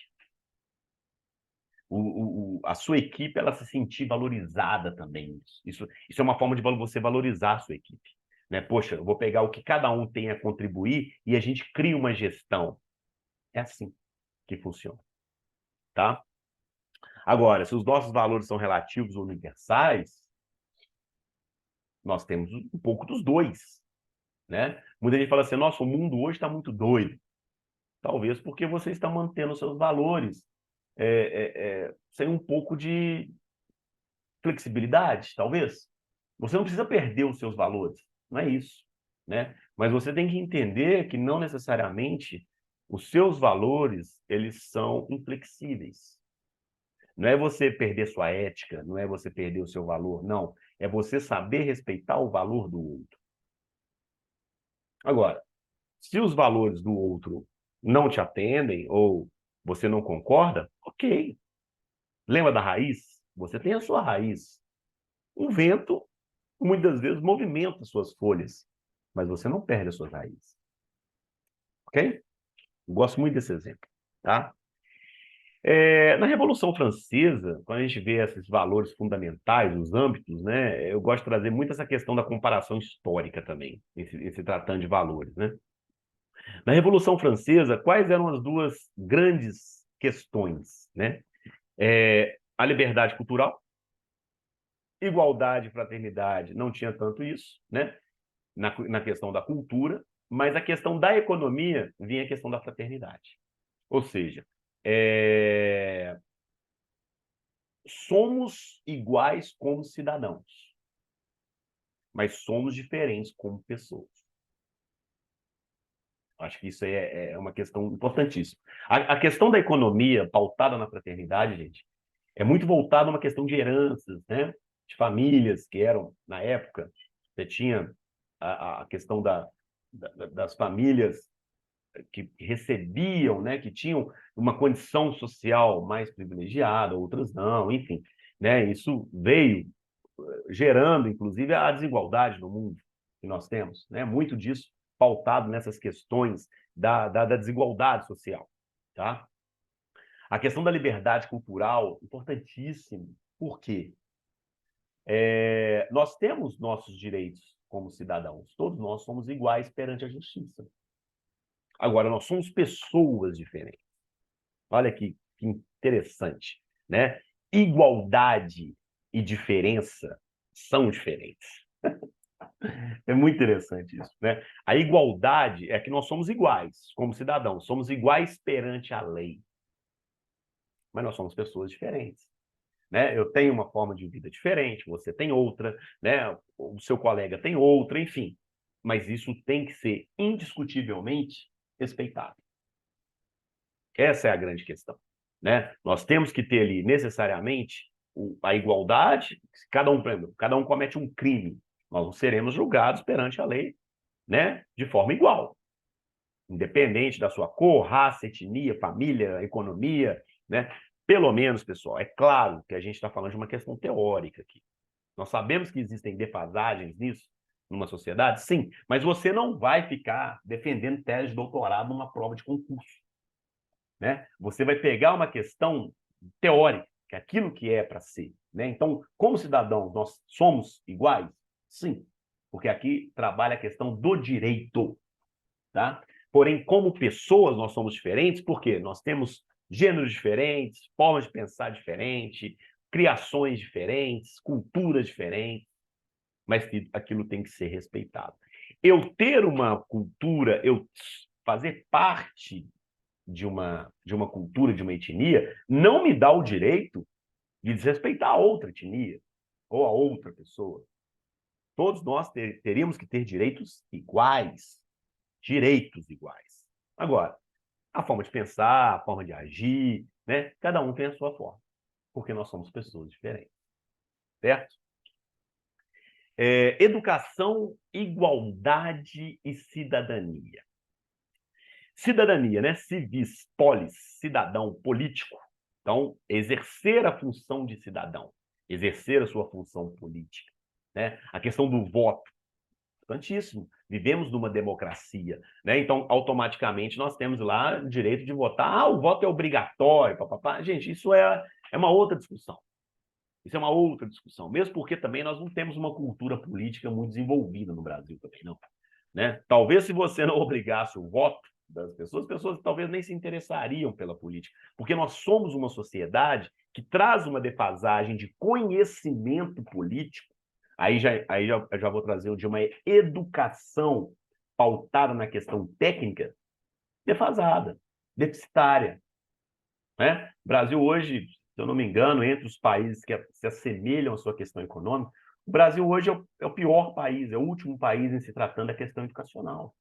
A sua equipe ela se sentir valorizada também. Isso é uma forma de você valorizar a sua equipe. Né? Poxa, eu vou pegar o que cada um tem a contribuir e a gente cria uma gestão. É assim que funciona. Tá? Agora, se os nossos valores são relativos ou universais, nós temos um pouco dos dois. Né? Muita gente fala assim, nossa, o mundo hoje está muito doido. Talvez porque você está mantendo os seus valores sem um pouco de flexibilidade, talvez. Você não precisa perder os seus valores, não é isso, né? Mas você tem que entender que não necessariamente os seus valores, eles são inflexíveis. Não é você perder sua ética, não é você perder o seu valor, não. É você saber respeitar o valor do outro. Agora, se os valores do outro não te atendem ou você não concorda, ok. Lembra da raiz? Você tem a sua raiz. O vento muitas vezes movimenta suas folhas, mas você não perde as suas raízes. Ok? Gosto muito desse exemplo. Tá? Na Revolução Francesa, quando a gente vê esses valores fundamentais, os âmbitos, né, eu gosto de trazer muito essa questão da comparação histórica também, esse tratando de valores. Né? Na Revolução Francesa, quais eram as duas grandes questões? Né? A liberdade cultural, igualdade e fraternidade, não tinha tanto isso, né? Na questão da cultura, mas a questão da economia vinha a questão da fraternidade. Ou seja, somos iguais como cidadãos, mas somos diferentes como pessoas. Acho que isso é uma questão importantíssima. A questão da economia pautada na fraternidade, gente, é muito voltada a uma questão de heranças, né? De famílias que eram, na época, você tinha a questão das famílias que recebiam, né, que tinham uma condição social mais privilegiada, outras não, enfim, né, isso veio gerando, inclusive, a desigualdade no mundo que nós temos, né, muito disso pautado nessas questões da desigualdade social, tá? A questão da liberdade cultural, importantíssimo, por quê? Nós temos nossos direitos como cidadãos, todos nós somos iguais perante a justiça. Agora, nós somos pessoas diferentes. Olha que interessante, né? Igualdade e diferença são diferentes. É muito interessante isso, né? A igualdade é que nós somos iguais como cidadãos, somos iguais perante a lei, mas nós somos pessoas diferentes, né? Eu tenho uma forma de vida diferente, você tem outra, né? O seu colega tem outra, enfim. Mas isso tem que ser indiscutivelmente respeitado. Essa é a grande questão, né? Nós temos que ter ali necessariamente a igualdade. Cada um comete um crime, nós seremos julgados perante a lei, né? De forma igual, independente da sua cor, raça, etnia, família, economia, né? Pelo menos, pessoal, é claro que a gente está falando de uma questão teórica aqui. Nós sabemos que existem defasagens nisso numa sociedade, sim, mas você não vai ficar defendendo tese de doutorado numa prova de concurso, né? Você vai pegar uma questão teórica, que é aquilo que é para ser, né? Então, como cidadãos, nós somos iguais? Sim, porque aqui trabalha a questão do direito, tá? Porém, como pessoas, nós somos diferentes, porque nós temos gêneros diferentes, formas de pensar diferentes, criações diferentes, culturas diferentes, mas que aquilo tem que ser respeitado. Eu ter uma cultura, eu fazer parte de uma cultura, de uma etnia, não me dá o direito de desrespeitar a outra etnia ou a outra pessoa. Todos nós teríamos que ter direitos iguais. Direitos iguais. Agora, a forma de pensar, a forma de agir, né? Cada um tem a sua forma, porque nós somos pessoas diferentes, certo? Educação, igualdade e cidadania. Cidadania, né? Civis, polis, cidadão, político. Então, exercer a função de cidadão, exercer a sua função política, né? A questão do voto, importantíssimo. Vivemos numa democracia, né? Então, automaticamente, nós temos lá o direito de votar. Ah, o voto é obrigatório, papapá. Gente, isso é uma outra discussão. Isso é uma outra discussão, mesmo porque também nós não temos uma cultura política muito desenvolvida no Brasil também, não. Né? Talvez se você não obrigasse o voto das pessoas, as pessoas talvez nem se interessariam pela política, porque nós somos uma sociedade que traz uma defasagem de conhecimento político. Aí já vou trazer de uma educação pautada na questão técnica defasada, deficitária, né? O Brasil hoje, se eu não me engano, entre os países que se assemelham à sua questão econômica, o Brasil hoje é o pior país, é o último país em se tratando da questão educacional,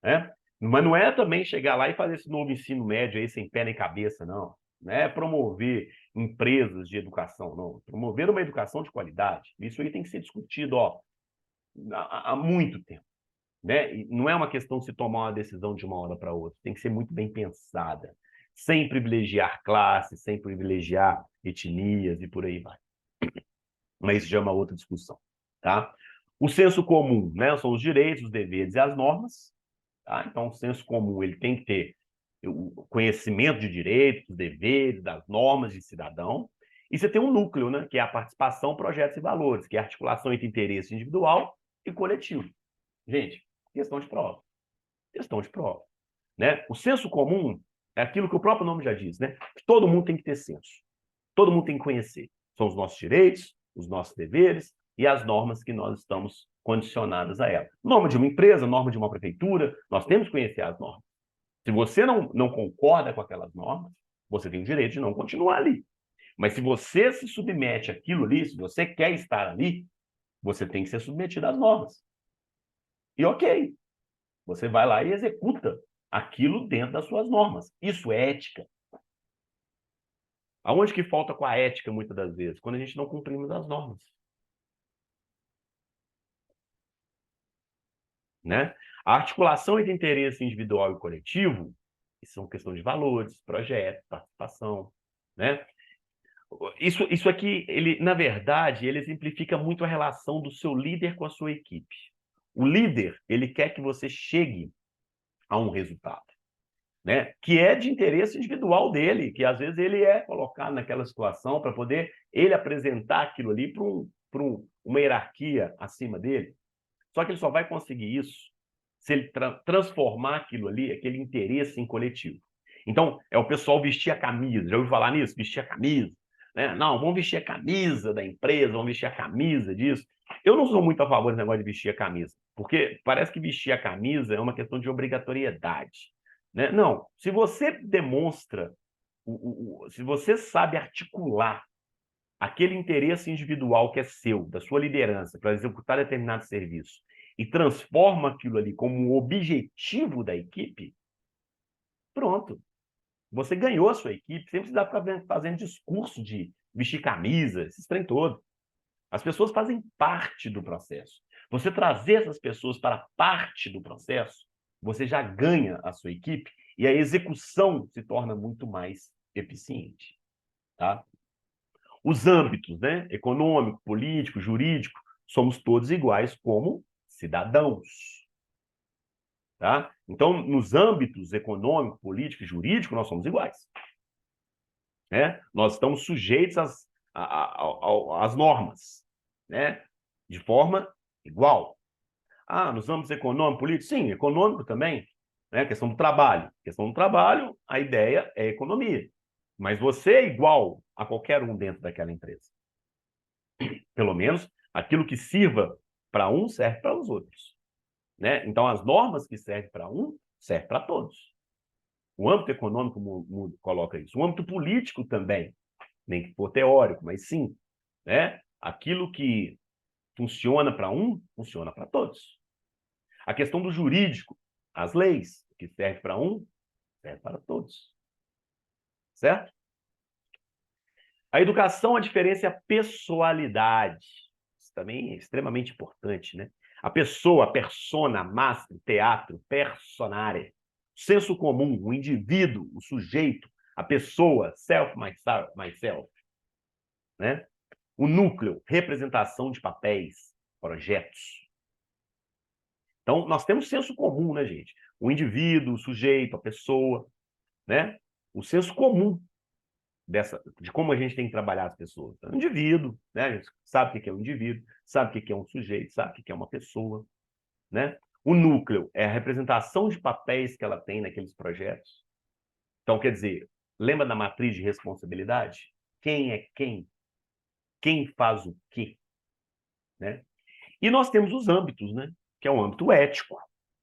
né? Mas não é também chegar lá e fazer esse novo ensino médio aí sem pé nem cabeça, não. Não é promover empresas de educação, não. Promover uma educação de qualidade. Isso aí tem que ser discutido, ó, há muito tempo, né? E não é uma questão de se tomar uma decisão de uma hora para outra. Tem que ser muito bem pensada, sem privilegiar classes, sem privilegiar etnias e por aí vai. Mas isso já é uma outra discussão, tá? O senso comum, né? São os direitos, os deveres e as normas. Tá? Então, o senso comum ele tem que ter o conhecimento de direitos, deveres, das normas de cidadão. E você tem um núcleo, né? Que é a participação, projetos e valores, que é a articulação entre interesse individual e coletivo. Gente, questão de prova. Questão de prova. Né? O senso comum é aquilo que o próprio nome já diz, né? Todo mundo tem que ter senso. Todo mundo tem que conhecer. São os nossos direitos, os nossos deveres e as normas que nós estamos condicionadas a ela. Norma de uma empresa, norma de uma prefeitura, nós temos que conhecer as normas. Se você não concorda com aquelas normas, você tem o direito de não continuar ali. Mas se você se submete àquilo ali, se você quer estar ali, você tem que ser submetido às normas. E ok, você vai lá e executa aquilo dentro das suas normas. Isso é ética. Aonde que falta com a ética, muitas das vezes? Quando a gente não cumprimos as normas. Né? A articulação entre interesse individual e coletivo, isso são questões de valores, projetos, participação, né? Isso aqui, ele, na verdade, ele exemplifica muito a relação do seu líder com a sua equipe. O líder, ele quer que você chegue a um resultado, né? Que é de interesse individual dele, que às vezes ele é colocado naquela situação para poder ele apresentar aquilo ali para uma hierarquia acima dele. Só que ele só vai conseguir isso se ele transformar aquilo ali, aquele interesse em coletivo. Então, é o pessoal vestir a camisa. Já ouviu falar nisso? Vestir a camisa. né? Não, vamos vestir a camisa da empresa, vamos vestir a camisa disso. Eu não sou muito a favor desse negócio de vestir a camisa, porque parece que vestir a camisa é uma questão de obrigatoriedade, né? Não, se você demonstra, se você sabe articular aquele interesse individual que é seu, da sua liderança, para executar determinado serviço, e transforma aquilo ali como um objetivo da equipe, pronto. Você ganhou a sua equipe, sem precisar ficar fazendo discurso de vestir camisa, esse trem todo. As pessoas fazem parte do processo. Você trazer essas pessoas para parte do processo, você já ganha a sua equipe e a execução se torna muito mais eficiente. Tá? Os âmbitos, né? Econômico, político, jurídico, somos todos iguais como cidadãos. Tá? Então, nos âmbitos econômico, político e jurídico, nós somos iguais. Né? Nós estamos sujeitos às normas, né? De forma igual. Ah, nos âmbitos econômico, político? Sim, econômico também. Né? Questão do trabalho. Questão do trabalho, a ideia é economia. Mas você é igual a qualquer um dentro daquela empresa. Pelo menos aquilo que sirva para um serve para os outros. Né? Então, as normas que servem para um, servem para todos. O âmbito econômico coloca isso. O âmbito político também, nem que for teórico, mas sim. Né? Aquilo que funciona para um, funciona para todos. A questão do jurídico, as leis, que serve para um, serve para todos. Certo? A educação, a diferença é a pessoalidade. Isso também é extremamente importante, né? A pessoa, a persona, mastro, teatro, personare. Senso comum, o indivíduo, o sujeito, a pessoa, self, myself. Né? O núcleo, representação de papéis, projetos. Então, nós temos senso comum, né, gente? O indivíduo, o sujeito, a pessoa, né? O senso comum de como a gente tem que trabalhar as pessoas. O indivíduo, né? A gente sabe o que é um indivíduo, sabe o que é um sujeito, sabe o que é uma pessoa, né? O núcleo é a representação de papéis que ela tem naqueles projetos. Então, quer dizer, lembra da matriz de responsabilidade? Quem é quem? Quem faz o quê? Né? E nós temos os âmbitos, né? Que é o âmbito ético,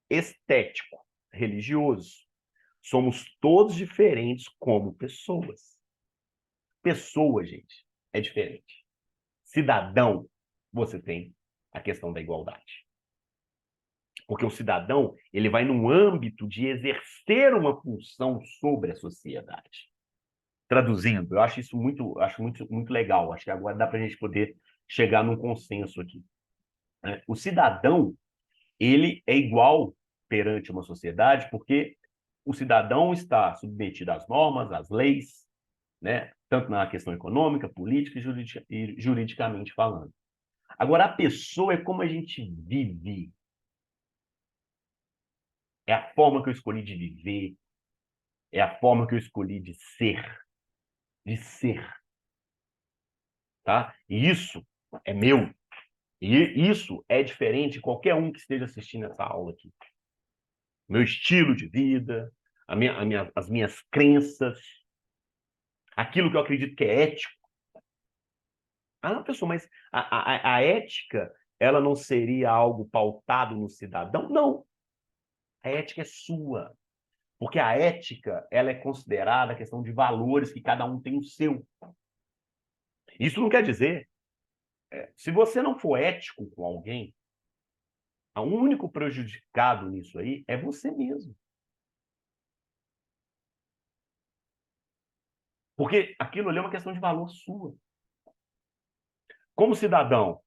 estético, religioso. Somos todos diferentes como pessoas. Pessoa, gente, é diferente. Cidadão, você tem a questão da igualdade. Porque o cidadão, ele vai num âmbito de exercer uma função sobre a sociedade. Traduzindo, eu acho isso muito legal. Acho que agora dá para a gente poder chegar num consenso aqui. O cidadão, ele é igual perante uma sociedade porque o cidadão está submetido às normas, às leis, né? Tanto na questão econômica, política e juridicamente falando. Agora, a pessoa é como a gente vive. É a forma que eu escolhi de viver, é a forma que eu escolhi de ser, de ser, tá? E isso é meu. E isso é diferente de qualquer um que esteja assistindo essa aula aqui. Meu estilo de vida, as minhas crenças, aquilo que eu acredito que é ético. Ah, não, pessoal, mas a ética, ela não seria algo pautado no cidadão? Não. A ética é sua. Porque a ética, ela é considerada a questão de valores que cada um tem o seu. Isso não quer dizer, se você não for ético com alguém, o único prejudicado nisso aí é você mesmo. Porque aquilo ali é uma questão de valor sua. Como cidadão,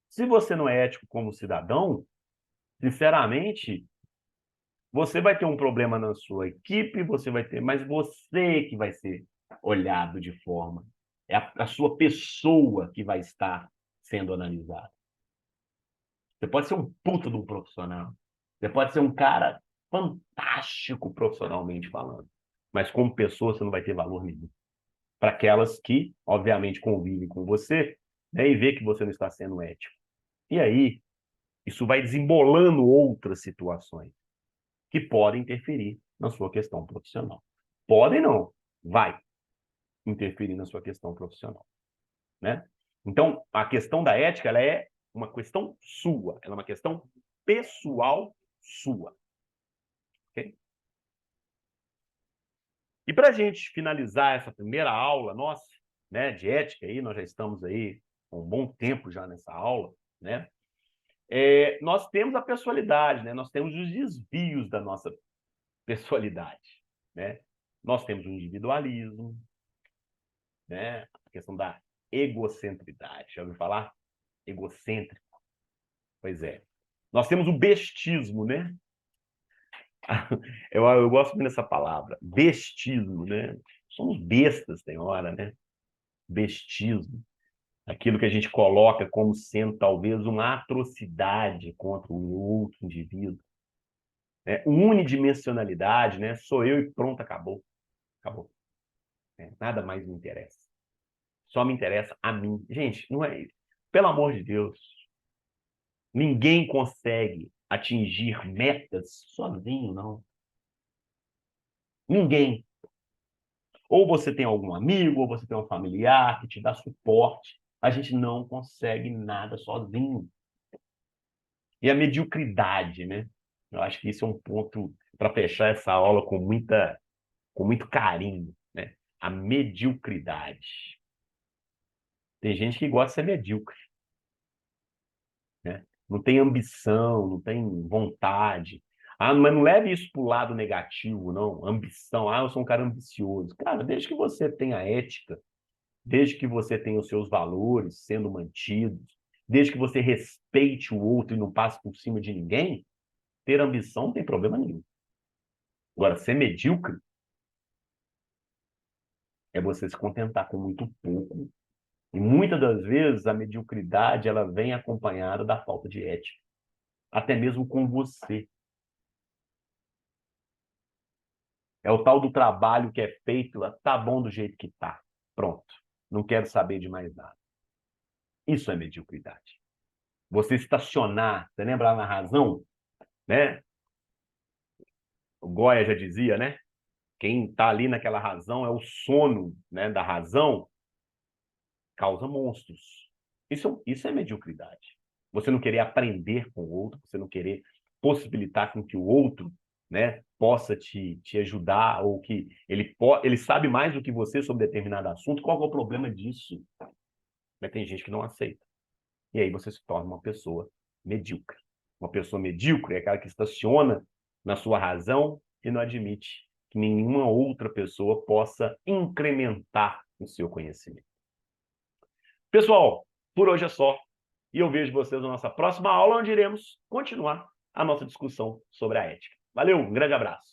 se você não é ético como cidadão, sinceramente, você vai ter um problema na sua equipe, você vai ter, mas você que vai ser olhado de forma. É a sua pessoa que vai estar sendo analisada. Você pode ser um puta de um profissional. Você pode ser um cara fantástico profissionalmente falando. Mas como pessoa, você não vai ter valor nenhum. Para aquelas que, obviamente, convivem com você, né, e vê que você não está sendo ético. E aí, isso vai desembolando outras situações que podem interferir na sua questão profissional. Podem não, vai. interferir na sua questão profissional, né? Então, a questão da ética, ela é uma questão sua, ela é uma questão pessoal sua, ok? E para a gente finalizar essa primeira aula nossa, né, de ética, aí, nós já estamos aí com um bom tempo já nessa aula, né? Nós temos a pessoalidade, né? Nós temos os desvios da nossa pessoalidade, né? Nós temos o individualismo, né? A questão da egocentridade. Já ouviu falar? Egocêntrico. Pois é. Nós temos o bestismo, né? Eu gosto muito dessa palavra, bestismo, né? Somos bestas, tem hora, né? Bestismo. Aquilo que a gente coloca como sendo talvez uma atrocidade contra o outro indivíduo. Unidimensionalidade, né? Sou eu e pronto, acabou. Acabou. Nada mais me interessa. Só me interessa a mim. Gente, não é isso. Pelo amor de Deus, ninguém consegue atingir metas sozinho, não. Ninguém. Ou você tem algum amigo, ou você tem um familiar que te dá suporte. A gente não consegue nada sozinho. E a mediocridade, né? Eu acho que isso é um ponto para fechar essa aula com muito carinho, né? A mediocridade. Tem gente que gosta de ser medíocre, né? Não tem ambição, não tem vontade. Ah, mas não leve isso para o lado negativo, não. Ambição. Ah, eu sou um cara ambicioso. Cara, desde que você tenha ética, desde que você tenha os seus valores sendo mantidos, desde que você respeite o outro e não passe por cima de ninguém, ter ambição não tem problema nenhum. Agora, ser medíocre é você se contentar com muito pouco. E muitas das vezes a mediocridade ela vem acompanhada da falta de ética, até mesmo com você. É o tal do trabalho que é feito, tá bom do jeito que tá. Pronto. Não quero saber de mais nada. Isso é mediocridade. Você estacionar, você lembra lá na razão, né? O Goya já dizia, né? Quem está ali naquela razão é o sono, né, da razão, causa monstros. Isso é mediocridade. Você não querer aprender com o outro, você não querer possibilitar com que o outro, né, possa te ajudar, ou que ele sabe mais do que você sobre determinado assunto. Qual é o problema disso? Mas tem gente que não aceita. E aí você se torna uma pessoa medíocre. Uma pessoa medíocre é aquela que estaciona na sua razão e não admite que nenhuma outra pessoa possa incrementar o seu conhecimento. Pessoal, por hoje é só. E eu vejo vocês na nossa próxima aula, onde iremos continuar a nossa discussão sobre a ética. Valeu, um grande abraço.